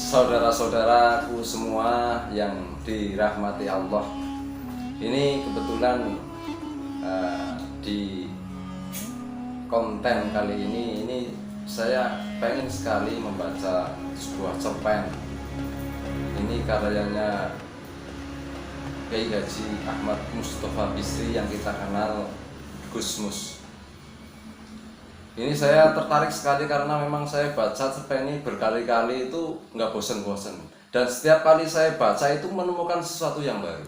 saudara-saudaraku semua yang dirahmati Allah. Ini kebetulan di konten kali ini saya pengen sekali membaca sebuah cerpen. Ini karyanya Kiai Haji Ahmad Mustofa Bisri yang kita kenal Gus Mus. Ini saya tertarik sekali karena memang saya baca cerpen ini berkali-kali itu nggak bosen-bosen. Dan setiap kali saya baca itu menemukan sesuatu yang baru.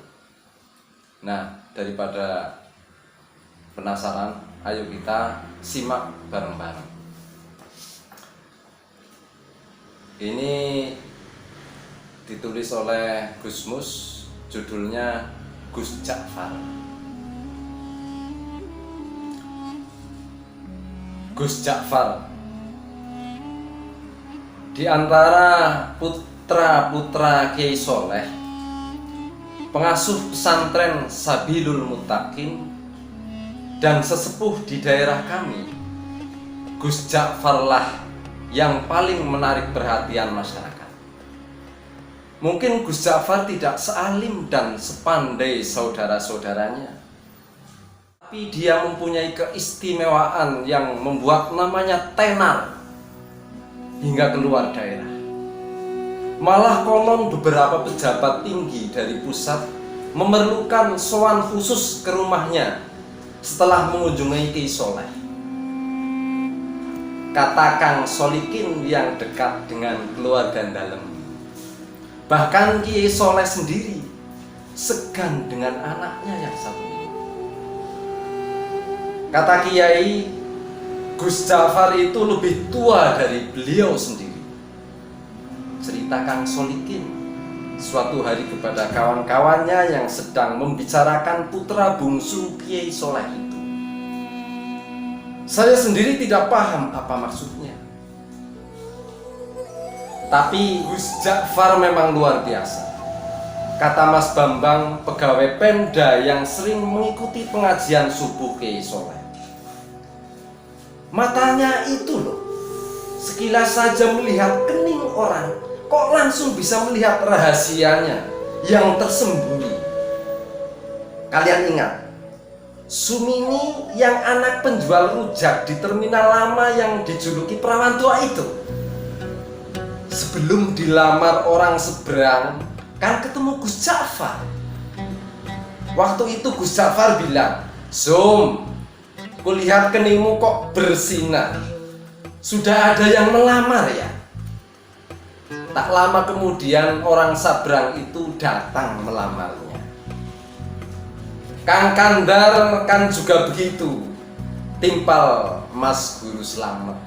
Nah, daripada penasaran, ayo kita simak bareng-bareng. Ini ditulis oleh Gus Mus, judulnya Gus Ja'far. Gus Ja'far, di antara putra-putra Kiai Soleh, pengasuh pesantren Sabilul Muttaqin dan sesepuh di daerah kami, Gus Ja'far lah yang paling menarik perhatian masyarakat. Mungkin Gus Ja'far tidak sealim dan sepandai saudara-saudaranya, tapi dia mempunyai keistimewaan yang membuat namanya tenar hingga keluar daerah. Malah konon beberapa pejabat tinggi dari pusat memerlukan sowan khusus ke rumahnya setelah mengunjungi Kiai Soleh. Kata Kang Solikin yang dekat dengan keluarga dalam. Bahkan Kiai Soleh sendiri segan dengan anaknya yang satu ini. Kata Kiai, Gus Ja'far itu lebih tua dari beliau sendiri. Cerita Kang Solikin suatu hari kepada kawan-kawannya yang sedang membicarakan putra bungsu Kiai Soleh itu. Saya sendiri tidak paham apa maksudnya. Tapi Gus Ja'far memang luar biasa. Kata Mas Bambang, pegawai Pemda yang sering mengikuti pengajian subuh Kiai Soleh. Matanya itu loh, sekilas saja melihat kening orang, kok langsung bisa melihat rahasianya yang tersembunyi. Kalian ingat, Sumini yang anak penjual rujak di terminal lama yang dijuluki perawan tua itu? Sebelum dilamar orang seberang, kan ketemu Gus Ja'far. Waktu itu Gus Ja'far bilang, "Sum, kulihat keningmu kok bersinar. Sudah ada yang melamar ya?" Tak lama kemudian orang sabrang itu datang melamarnya. Kang Kandar kan juga begitu, timpal Mas Guru Slamet.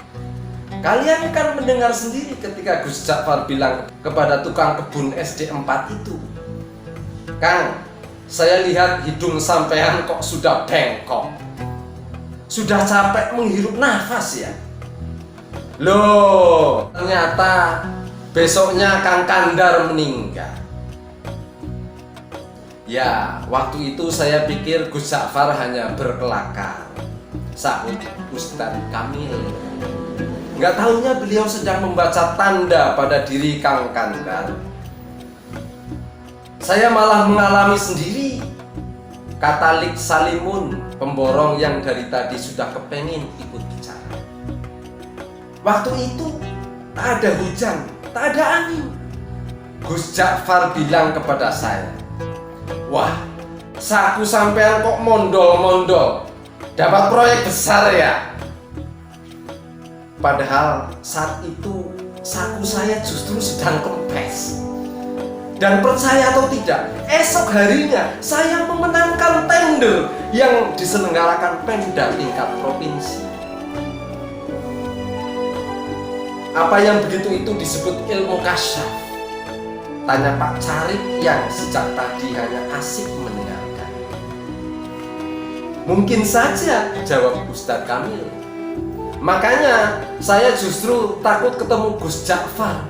Kalian kan mendengar sendiri ketika Gus Ja'far bilang kepada tukang kebun SD 4 itu, "Kang, saya lihat hidung sampean kok sudah bengkok. Sudah capek menghirup nafas ya?" Loh, ternyata besoknya Kang Kandar meninggal. Ya, waktu itu saya pikir Gus Ja'far hanya berkelakar, sahut Ustadz Kamil. Nggak tahunya beliau sedang membaca tanda pada diri Kang Kandar. Saya malah mengalami sendiri. Kata Lik Salimun, pemborong yang dari tadi sudah kepengin ikut bicara. Waktu itu tak ada hujan, tak ada angin. Gus Ja'far bilang kepada saya, "Wah, saku sampean kok mondol-mondol, dapat proyek besar ya?" Padahal saat itu saku saya justru sedang kempes. Dan percaya atau tidak, esok harinya saya memenangkan tender yang diselenggarakan Pemda tingkat provinsi. Apa yang begitu itu disebut ilmu kasyaf? Tanya Pak Carik yang sejak tadi hanya asik mendengarkan. Mungkin saja, jawab Ustadz Kamil. Makanya saya justru takut ketemu Gus Ja'far,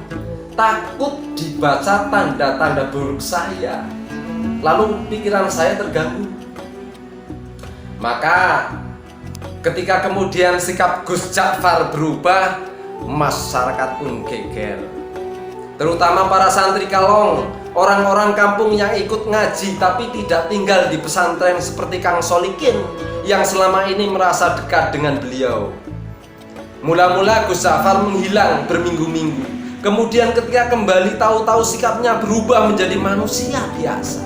takut dibaca tanda-tanda buruk saya. Lalu pikiran saya terganggu. Maka ketika kemudian sikap Gus Ja'far berubah, masyarakat pun geger. terutama para santri Kalong, orang-orang kampung yang ikut ngaji tapi tidak tinggal di pesantren seperti Kang Solikin yang selama ini merasa dekat dengan beliau. Mula-mula Gus Ja'far menghilang berminggu-minggu. Kemudian ketika kembali tahu-tahu sikapnya berubah menjadi manusia biasa.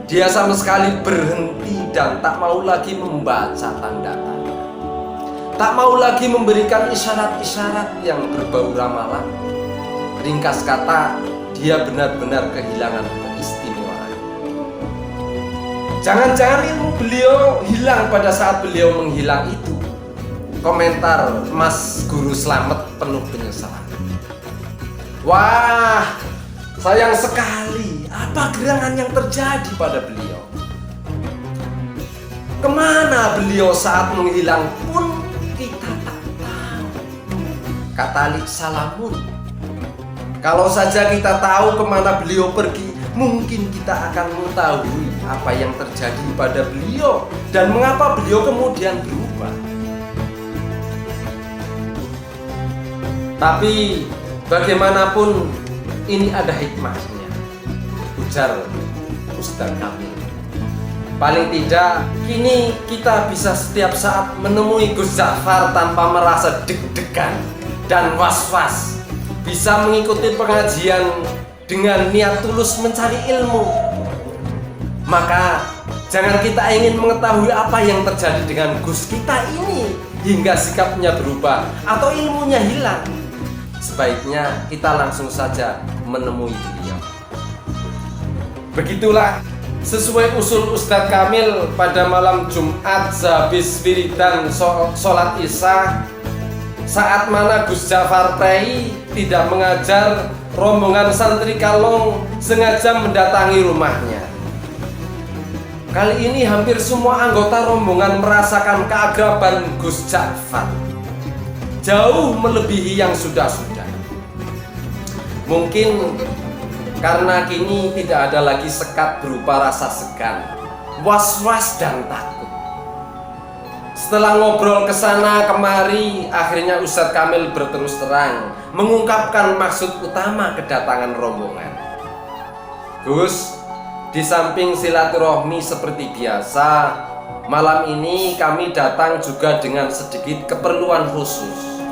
Dia sama sekali berhenti dan tak mau lagi membaca tanda-tanda. Tak mau lagi memberikan isyarat-isyarat yang berbau ramalan. Ringkas kata, dia benar-benar kehilangan keistimewaan. Jangan-jangan ilmu beliau hilang pada saat beliau menghilang itu. Komentar Mas Guru Slamet penuh penyesalan. Wah, sayang sekali. Apa gerangan yang terjadi pada beliau? Kemana beliau saat menghilang pun kita tak tahu. Kata Lik Salamun, kalau saja kita tahu kemana beliau pergi, mungkin kita akan mengetahui apa yang terjadi pada beliau dan mengapa beliau kemudian berubah. Tapi bagaimanapun ini ada hikmahnya, ujar Ustadz Kamil. Paling tidak kini kita bisa setiap saat menemui Gus Ja'far tanpa merasa deg-degan dan was-was. Bisa mengikuti pengajian dengan niat tulus mencari ilmu. Maka jangan kita ingin mengetahui apa yang terjadi dengan Gus kita ini hingga sikapnya berubah atau ilmunya hilang. Sebaiknya kita langsung saja menemui beliau. Begitulah sesuai usul Ustadz Kamil pada malam Jumat sehabis wiridan sholat Isya, saat mana Gus Ja'far Prei tidak mengajar, rombongan santri Kalong sengaja mendatangi rumahnya. Kali ini hampir semua anggota rombongan merasakan keakraban Gus Ja'far, jauh melebihi yang sudah-sudah. Mungkin karena kini tidak ada lagi sekat berupa rasa segan, was-was dan takut. Setelah ngobrol kesana kemari, akhirnya Ustadz Kamil berterus terang mengungkapkan maksud utama kedatangan rombongan. Gus, di samping silaturahmi seperti biasa, malam ini kami datang juga dengan sedikit keperluan khusus.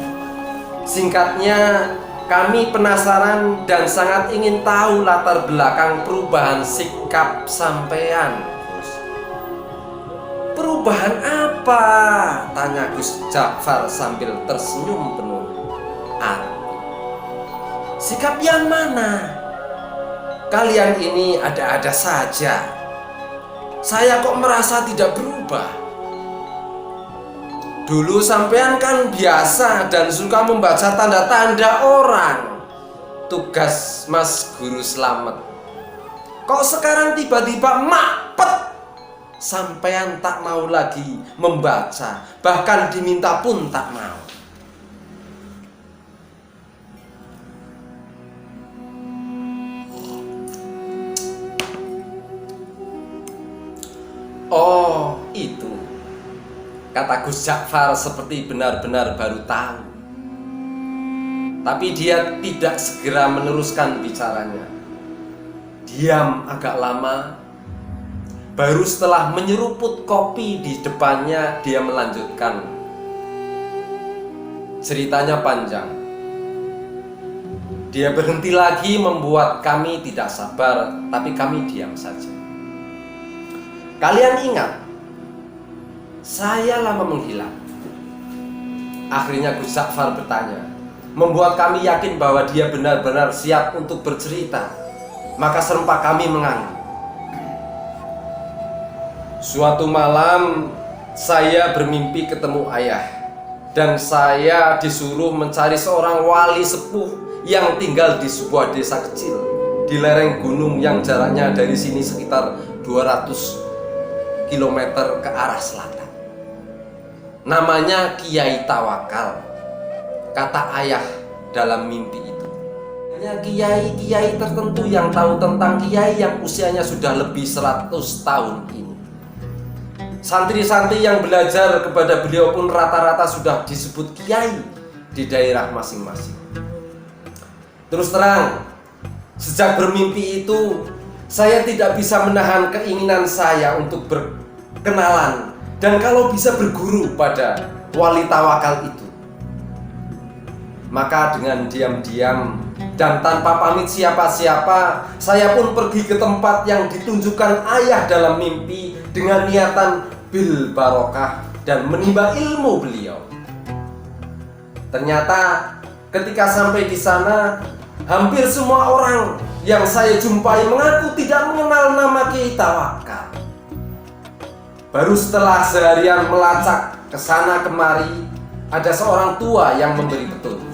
Singkatnya, kami penasaran dan sangat ingin tahu latar belakang perubahan sikap sampean. Perubahan apa? Tanya Gus Ja'far sambil tersenyum penuh arti. Sikap yang mana? Kalian ini ada-ada saja. Saya kok merasa tidak berubah. Dulu sampean kan biasa dan suka membaca tanda-tanda orang. Tugas Mas Guru Slamet. Kok sekarang tiba-tiba mapet? Sampean tak mau lagi membaca, bahkan diminta pun tak mau. Oh, itu, kata Gus Ja'far seperti benar-benar baru tahu. Tapi dia tidak segera meneruskan bicaranya. Diam agak lama. Baru setelah menyeruput kopi di depannya, dia melanjutkan. Ceritanya panjang. Dia berhenti lagi membuat kami tidak sabar, tapi kami diam saja. Kalian ingat, saya lama menghilang. Akhirnya Gus Ja'far bertanya, membuat kami yakin bahwa dia benar-benar siap untuk bercerita. Maka serempak kami mengangguk. Suatu malam saya bermimpi ketemu ayah, dan saya disuruh mencari seorang wali sepuh yang tinggal di sebuah desa kecil di lereng gunung yang jaraknya dari sini sekitar 200 km ke arah selatan. Namanya Kiai Tawakal, kata ayah dalam mimpi itu. Hanya kiai-kiai tertentu yang tahu tentang kiai yang usianya sudah lebih 100 tahun ini. Santri-santri yang belajar kepada beliau pun rata-rata sudah disebut kiai di daerah masing-masing. Terus terang, sejak bermimpi itu, saya tidak bisa menahan keinginan saya untuk berkenalan dan kalau bisa berguru pada wali tawakal itu. Maka dengan diam-diam dan tanpa pamit siapa-siapa, saya pun pergi ke tempat yang ditunjukkan ayah dalam mimpi dengan niatan bil barokah dan menimba ilmu beliau. Ternyata ketika sampai di sana, hampir semua orang yang saya jumpai mengaku tidak mengenal nama Kiai Tawakal. Baru setelah seharian melacak ke sana kemari, ada seorang tua yang memberi petunjuk.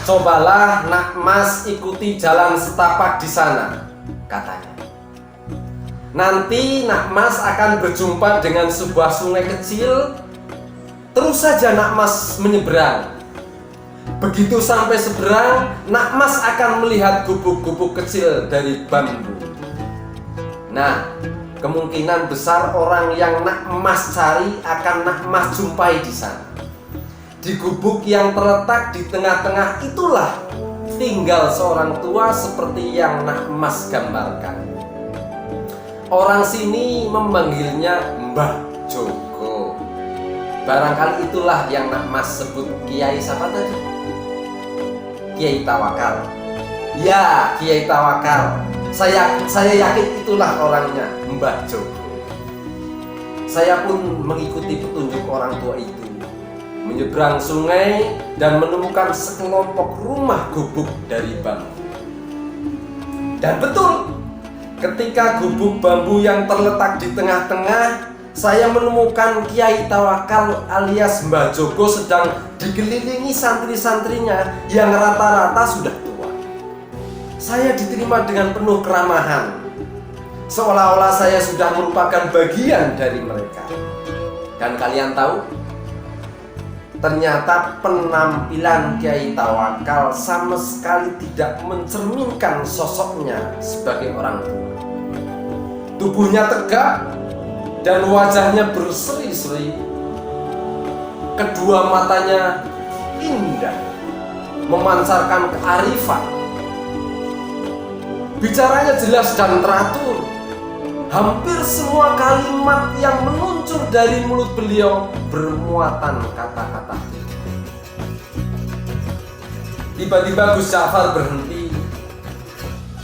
Cobalah nak mas ikuti jalan setapak di sana, katanya. Nanti nak mas akan berjumpa dengan sebuah sungai kecil. Terus saja nak mas menyeberang. Begitu sampai seberang, nak mas akan melihat gubuk-gubuk kecil dari bambu. Nah, kemungkinan besar orang yang nak mas cari akan nak mas jumpai di sana. Di gubuk yang terletak di tengah-tengah itulah tinggal seorang tua seperti yang nak mas gambarkan. Orang sini memanggilnya Mbah Joko. Barangkali itulah yang nak mas sebut Kiai siapa tadi? Kiai Tawakal. Ya, Kiai Tawakal. Saya yakin itulah orangnya, Mbah Joko. Saya pun mengikuti petunjuk orang tua itu, menyeberang sungai dan menemukan sekelompok rumah gubuk dari bambu. Dan betul, ketika gubuk bambu yang terletak di tengah-tengah, saya menemukan Kiai Tawakal alias Mbah Joko sedang dikelilingi santri-santrinya yang rata-rata sudah tua. Saya diterima dengan penuh keramahan, seolah-olah saya sudah merupakan bagian dari mereka. Dan kalian tahu, ternyata penampilan Kiai Tawakal sama sekali tidak mencerminkan sosoknya sebagai orang tua. Tubuhnya tegak dan wajahnya berseri-seri. Kedua matanya indah, memancarkan kearifan. Bicaranya jelas dan teratur. Hampir semua kalimat yang meluncur dari mulut beliau bermuatan kata-kata. Tiba-tiba Gus Ja'far berhenti,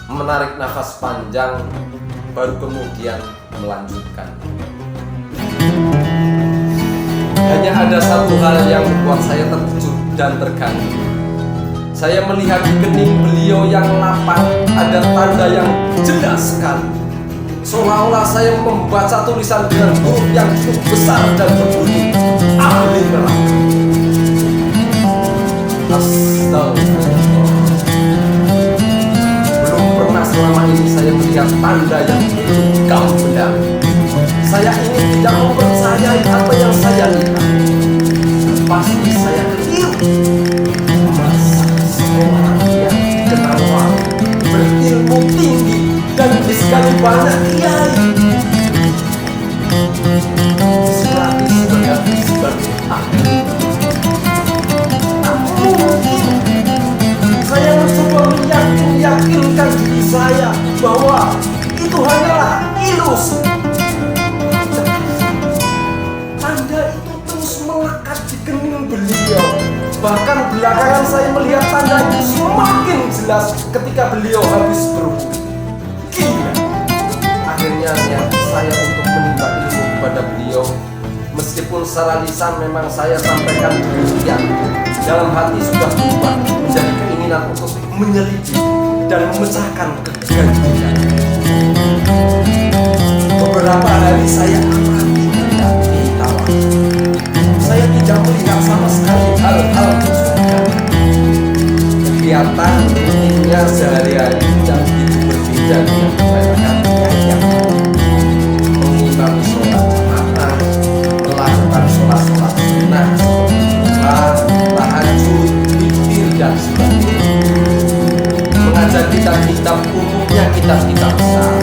menarik nafas panjang, baru kemudian melanjutkan. Hanya ada satu hal yang membuat saya terkejut dan terganggu. Saya melihat di kening beliau yang lapang ada tanda yang jelas sekali. Seolah-olah saya membaca tulisan dengan huruf yang cukup besar dan berbunyi Alim neraka. Astagfirullah. Belum pernah selama ini saya melihat tanda yang begitu gamblang. Saya ini tidak mempercayai apa yang saya lihat. Pasti saya keliru. Masa seorang yang dikenal berilmu tinggi dan sekali banyak kiai dilatih sebagai ahli. Tak mungkin. Saya mencoba meyakinkan diri saya bahwa itu hanyalah ilusi. Tanda itu terus melekat di kening beliau. Bahkan belakangan saya melihat tanda itu semakin jelas ketika beliau habis berwudu. Akhirnya niat saya untuk menimba ilmu kepada beliau. Meskipun secara lisan memang saya sampaikan demikian, dalam hati sudah berubah menjadi keinginan untuk menyelidiki dan memecahkan kegaduhan. Beberapa hari saya amati terhadap Kiai Tawakal. Saya tidak melihat sama sekali hal-hal mencurigakan. Kegiatan rutinnya sehari-hari tidak begitu berbeda dengan kebanyakan yang mengimami sholat jamaah, melakukan sholat-sholat sunnah seperti duha, tahajud, witir dan sebagainya. Mengajar kitab-kitab umumnya kitab-kitab besar,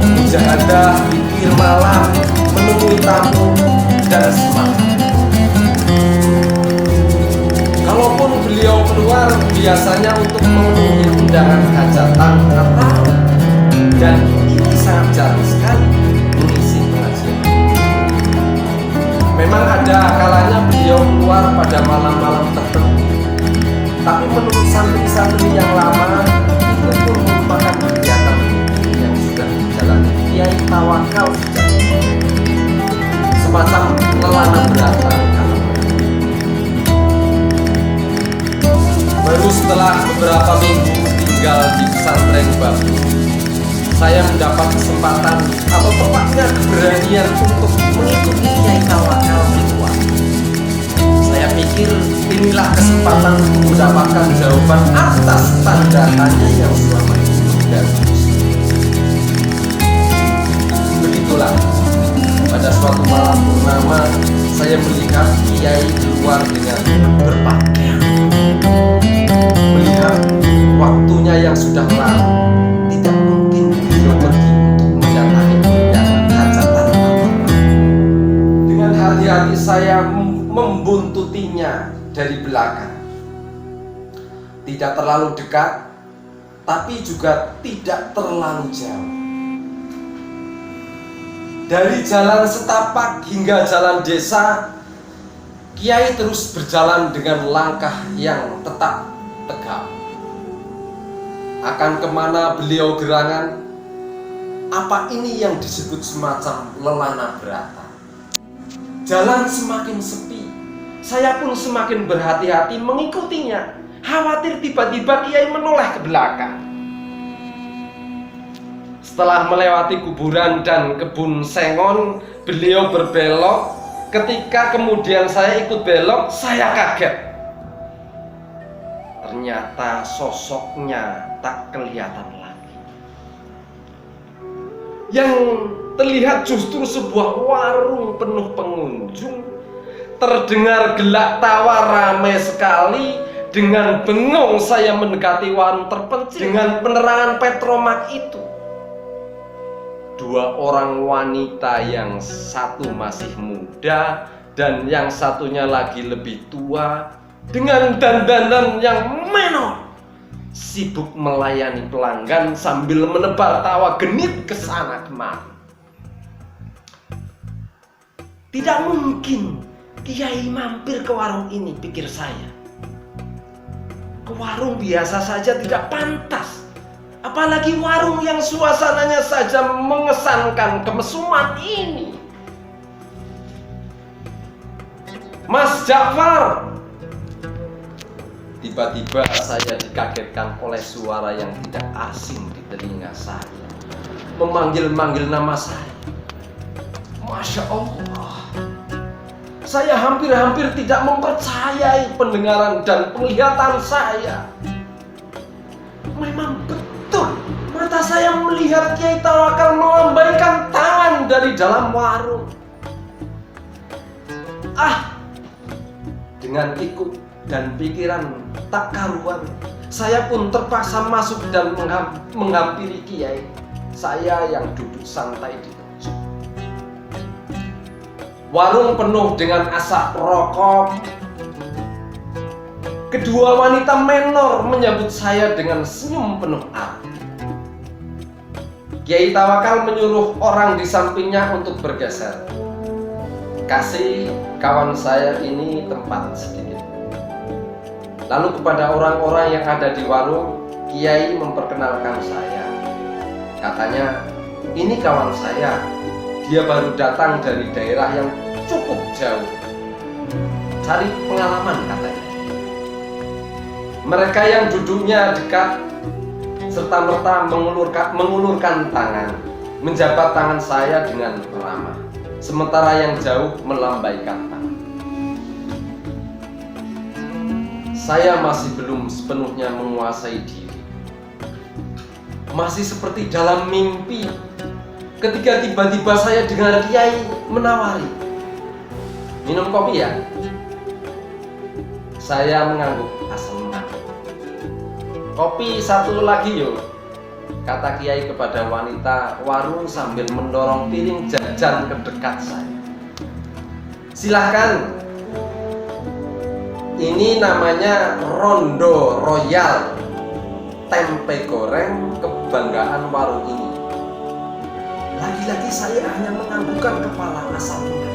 mujahadah, witir malam, menemui tamu dan semacamnya. Kalaupun beliau biasanya untuk memenuhi undangan hajatan atau, dan ini sangat jarang sekali, mengisi pengajian. Memang ada kalanya beliau keluar pada malam-malam tertentu, tapi menurut santri-santri yang lama, itu pun merupakan kegiatan yang sudah dijalani Kiai Tawakal sejak semacam lelana berata. Baru setelah beberapa minggu tinggal di pesantren Babu, saya mendapat kesempatan atau tepatnya keberanian untuk mengikuti Kiai Tawakal di luar. Saya pikir inilah kesempatan untuk mendapatkan jawaban atas tanda tanya yang selama ini sudah begitulah. Pada suatu malam purnama, saya melihat Kiai keluar dengan berpakaian. Melihat waktunya yang sudah larut, tidak mungkin beliau pergi untuk mendatangi undangan hajatan apapun. Dengan hati-hati saya membuntutinya dari belakang. Tidak terlalu dekat, tapi juga tidak terlalu jauh. Dari jalan setapak hingga jalan desa, Kiai terus berjalan dengan langkah yang tetap tegap. Akan kemana beliau gerangan? Apa ini yang disebut semacam lelana berata? Jalan semakin sepi, saya pun semakin berhati-hati mengikutinya, khawatir tiba-tiba Kiai menoleh ke belakang. Setelah melewati kuburan dan kebun sengon, beliau berbelok. Ketika kemudian saya ikut belok, saya kaget. Ternyata sosoknya tak kelihatan lagi. Yang terlihat justru sebuah warung penuh pengunjung. Terdengar gelak tawa ramai sekali. Dengan bengong saya mendekati warung terpencil dengan penerangan petromak itu. Dua orang wanita, yang satu masih muda dan yang satunya lagi lebih tua, dengan dandanan yang menor, sibuk melayani pelanggan sambil menebar tawa genit ke sana kemari. Tidak mungkin Kiai mampir ke warung ini, pikir saya. Ke warung biasa saja tidak pantas, apalagi warung yang suasananya saja mengesankan kemesuman ini. Mas Ja'far! Tiba-tiba saya dikagetkan oleh suara yang tidak asing di telinga saya, memanggil-manggil nama saya. Masya Allah, saya hampir-hampir tidak mempercayai pendengaran dan penglihatan saya. Memang betul, mata saya melihat Kiai Tawakal melambaikan tangan dari dalam warung. Dengan ikut dan pikiran tak karuan, saya pun terpaksa masuk dan menghampiri Kiai. Saya yang duduk santai di pojok. Warung penuh dengan asap rokok. Kedua wanita menor menyambut saya dengan senyum penuh arti. Kiai Tawakal menyuruh orang di sampingnya untuk bergeser. Kasih kawan saya ini tempat sedikit. Lalu kepada orang-orang yang ada di warung, Kiai memperkenalkan saya. Katanya, ini kawan saya. Dia baru datang dari daerah yang cukup jauh. Cari pengalaman, katanya. Mereka yang duduknya dekat serta-merta mengulurkan tangan, menjabat tangan saya dengan ramah, sementara yang jauh melambaikan tangan. Saya masih belum sepenuhnya menguasai diri, masih seperti dalam mimpi, ketika tiba-tiba saya dengar Kiai menawari, minum kopi ya? Saya mengangguk asal mengangguk. Kopi satu lagi yuk, kata Kiai kepada wanita warung sambil mendorong piring jajan ke dekat saya. Silahkan. Ini namanya Rondo Royal, tempe goreng kebanggaan warung ini. Lagi-lagi saya hanya menganggukkan kepala asal usul.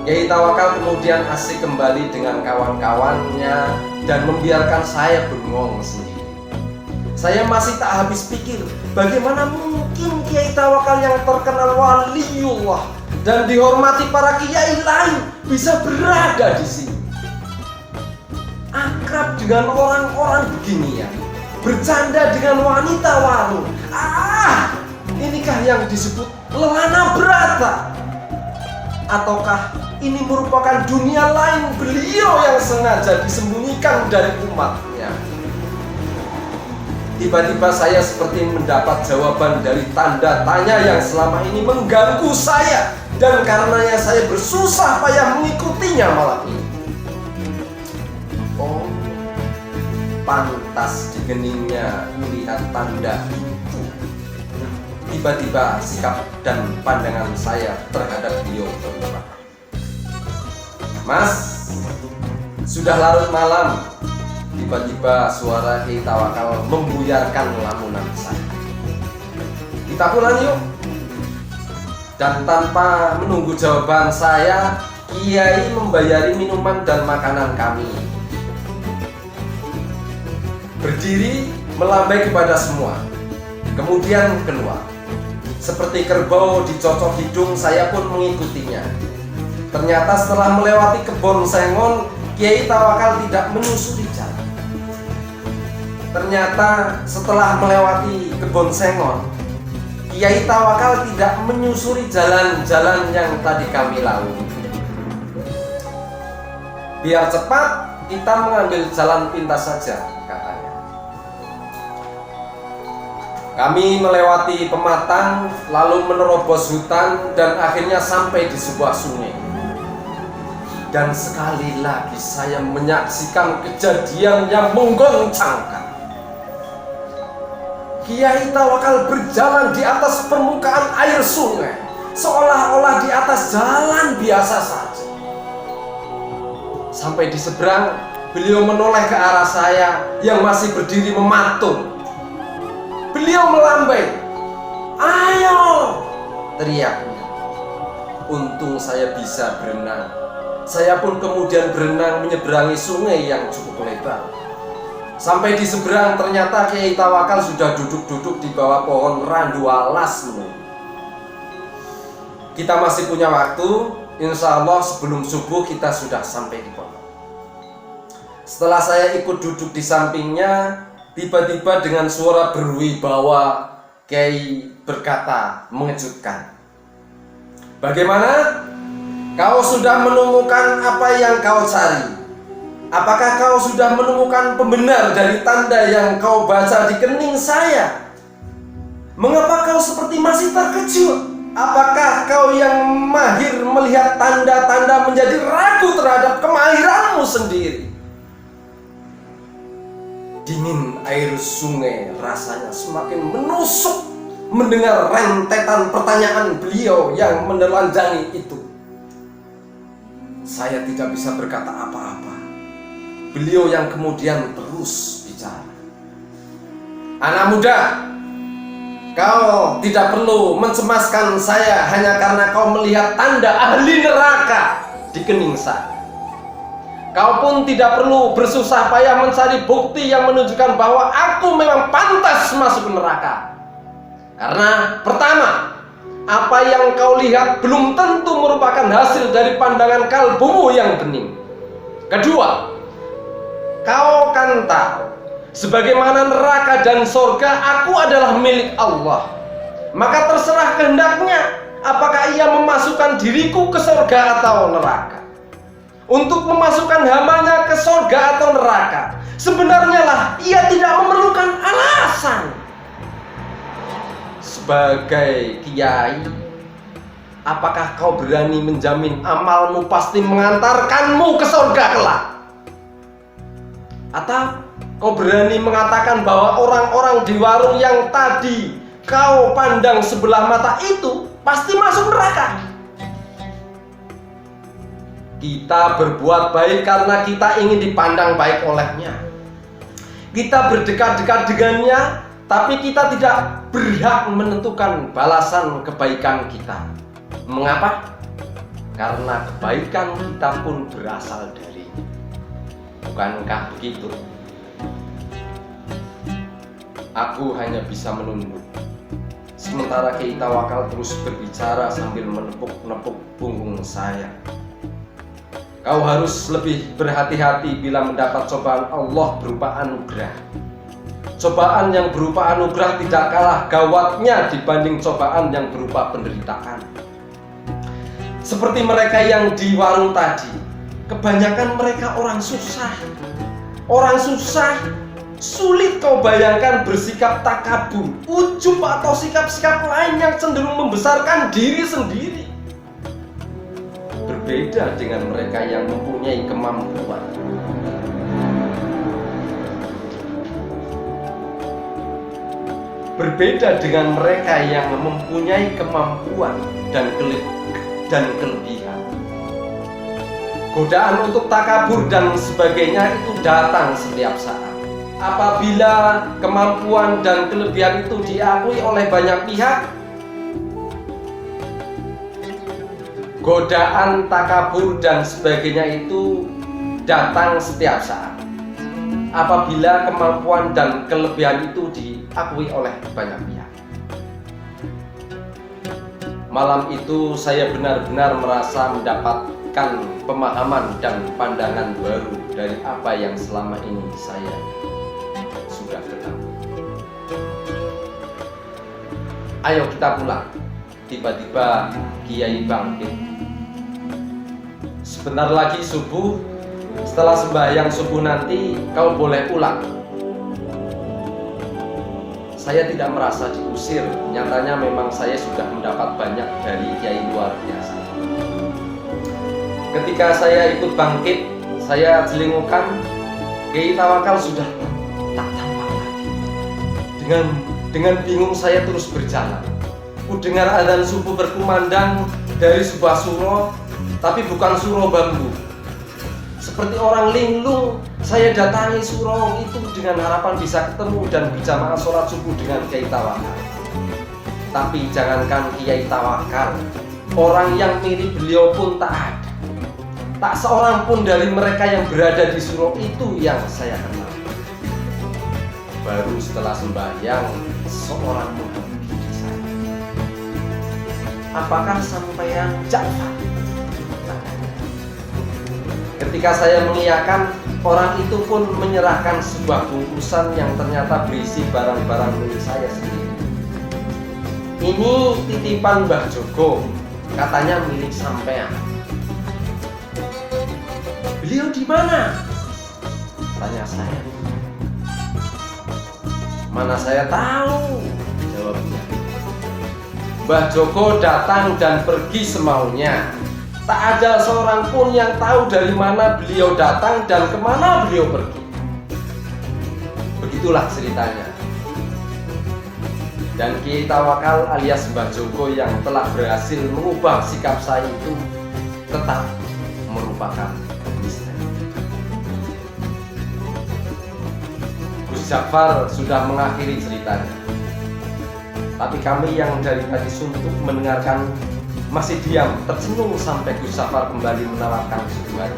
Kiai Tawakal kemudian asik kembali dengan kawan-kawannya dan membiarkan saya bengong sendiri. Saya masih tak habis pikir, bagaimana mungkin Kiai Tawakal yang terkenal waliullah dan dihormati para kiai lain bisa berada di sini. Akrab dengan orang-orang beginian, bercanda dengan wanita warung. Inikah yang disebut lelana berata? Ataukah ini merupakan dunia lain beliau yang sengaja disembunyikan dari umatnya? Tiba-tiba saya seperti mendapat jawaban dari tanda tanya yang selama ini mengganggu saya, dan karenanya saya bersusah payah mengikutinya malam ini. Oh, pantas di geningnya melihat tanda itu. Tiba-tiba sikap dan pandangan saya terhadap beliau berubah. Mas, sudah larut malam. Tiba-tiba suara Kiai Tawakal membuyarkan lamunan saya. Kita pulang yuk. Dan tanpa menunggu jawaban saya, Kiai membayari minuman dan makanan kami. Berdiri melambai kepada semua, kemudian keluar. Seperti kerbau dicocok hidung, saya pun mengikutinya. Ternyata setelah melewati kebun sengon, Kiai Tawakal tidak menyusuri jalan. Ternyata setelah melewati kebun sengon, Kiai Tawakal tidak menyusuri jalan-jalan yang tadi kami lalui. Biar cepat, kita mengambil jalan pintas saja, katanya. Kami melewati pematang, lalu menerobos hutan, dan akhirnya sampai di sebuah sungai. Dan sekali lagi saya menyaksikan kejadian yang menggoncangkan. Kiai Tawakal berjalan di atas permukaan air sungai, seolah-olah di atas jalan biasa saja. Sampai di seberang, beliau menoleh ke arah saya yang masih berdiri mematung. Beliau melambai, "Ayo!" teriaknya. Untung saya bisa berenang. Saya pun kemudian berenang menyeberangi sungai yang cukup lebar. Sampai di seberang, ternyata Kiai Tawakal sudah duduk-duduk di bawah pohon randu alas menunggu. Kita masih punya waktu, insya Allah sebelum subuh kita sudah sampai di pondok. Setelah saya ikut duduk di sampingnya, tiba-tiba dengan suara berwibawa, Kiai berkata mengejutkan, "Bagaimana? Kau sudah menemukan apa yang kau cari? Apakah kau sudah menemukan pembenar dari tanda yang kau baca di kening saya? Mengapa kau seperti masih terkejut? Apakah kau yang mahir melihat tanda-tanda menjadi ragu terhadap kemahiranmu sendiri?" Dingin air sungai rasanya semakin menusuk mendengar rentetan pertanyaan beliau yang menelanjangi itu. Saya tidak bisa berkata apa-apa. Beliau yang kemudian terus bicara. "Anak muda, kau tidak perlu mencemaskan saya hanya karena kau melihat tanda ahli neraka di kening saya. Kau pun tidak perlu bersusah payah mencari bukti yang menunjukkan bahwa aku memang pantas masuk neraka. Karena pertama, apa yang kau lihat belum tentu merupakan hasil dari pandangan kalbumu yang bening. Kedua, kau kan tahu, sebagaimana neraka dan sorga aku adalah milik Allah. Maka terserah kehendaknya, apakah ia memasukkan diriku ke sorga atau neraka. Untuk memasukkan hambanya ke sorga atau neraka, sebenarnya lah ia tidak memerlukan alasan. Sebagai kiai, apakah kau berani menjamin amalmu pasti mengantarkanmu ke sorga kelak? Atau kau berani mengatakan bahwa orang-orang di warung yang tadi kau pandang sebelah mata itu pasti masuk neraka? Kita berbuat baik karena kita ingin dipandang baik olehnya. Kita berdekat-dekat dengannya, tapi kita tidak berhak menentukan balasan kebaikan kita. Mengapa? Karena kebaikan kita pun berasal darinya. Bukankah begitu? Aku hanya bisa menunduk, sementara Kiai Tawakal terus berbicara sambil menepuk-nepuk punggung saya. Kau harus lebih berhati-hati bila mendapat cobaan Allah berupa anugerah. Cobaan yang berupa anugerah tidak kalah gawatnya dibanding cobaan yang berupa penderitaan. Seperti mereka yang di warung tadi, kebanyakan mereka orang susah. Orang susah, sulit kau bayangkan bersikap takabur, ujub atau sikap-sikap lain yang cenderung membesarkan diri sendiri. Berbeda dengan mereka yang mempunyai kemampuan. Berbeda dengan mereka yang mempunyai kemampuan dan kelebihan. Godaan untuk takabur dan sebagainya itu datang setiap saat. Apabila kemampuan dan kelebihan itu diakui oleh banyak pihak, godaan takabur dan sebagainya itu datang setiap saat. Apabila kemampuan dan kelebihan itu diakui oleh banyak pihak. Malam itu saya benar-benar merasa mendapatkan pemahaman dan pandangan baru dari apa yang selama ini saya sudah ketahui. Ayo kita pulang. Tiba-tiba Kiai bangkit. Sebentar lagi subuh. Setelah sembahyang subuh nanti kau boleh pulang. Saya tidak merasa diusir. Nyatanya memang saya sudah mendapat banyak dari kiai luar biasa. Ketika saya ikut bangkit, saya celingukan, Kiai Tawakal sudah tak tampak lagi. Dengan bingung saya terus berjalan. Ku dengar adzan subuh berkumandang dari sebuah surau, tapi bukan surau bambu. Seperti orang linglung, saya datangi surau itu dengan harapan bisa ketemu dan berjamaah sholat subuh dengan Kiai Tawakal. Tapi jangankan Kiai Tawakal, orang yang mirip beliau pun tak ada. Tak seorang pun dari mereka yang berada di surau itu yang saya kenal. Baru setelah sembahyang, seorang menghubungi saya. Apakah sampeyan Ja'far? Ketika saya mengiyakan, orang itu pun menyerahkan sebuah bungkusan yang ternyata berisi barang-barang milik saya sendiri. Ini titipan Mbah Joko, katanya milik sampean. Beliau di mana? Tanya saya. Mana saya tahu, jawabnya. Mbah Joko datang dan pergi semaunya. Tak ada seorang pun yang tahu dari mana beliau datang dan kemana beliau pergi. Begitulah ceritanya. Dan Kiai Tawakal alias Mbah Joko yang telah berhasil mengubah sikap saya itu tetap merupakan misteri. Gus Ja'far sudah mengakhiri ceritanya. Tapi kami yang dari tadi suntuk mendengarkan masih diam, tercenung sampai Gus Ja'far kembali menawarkan sebuah.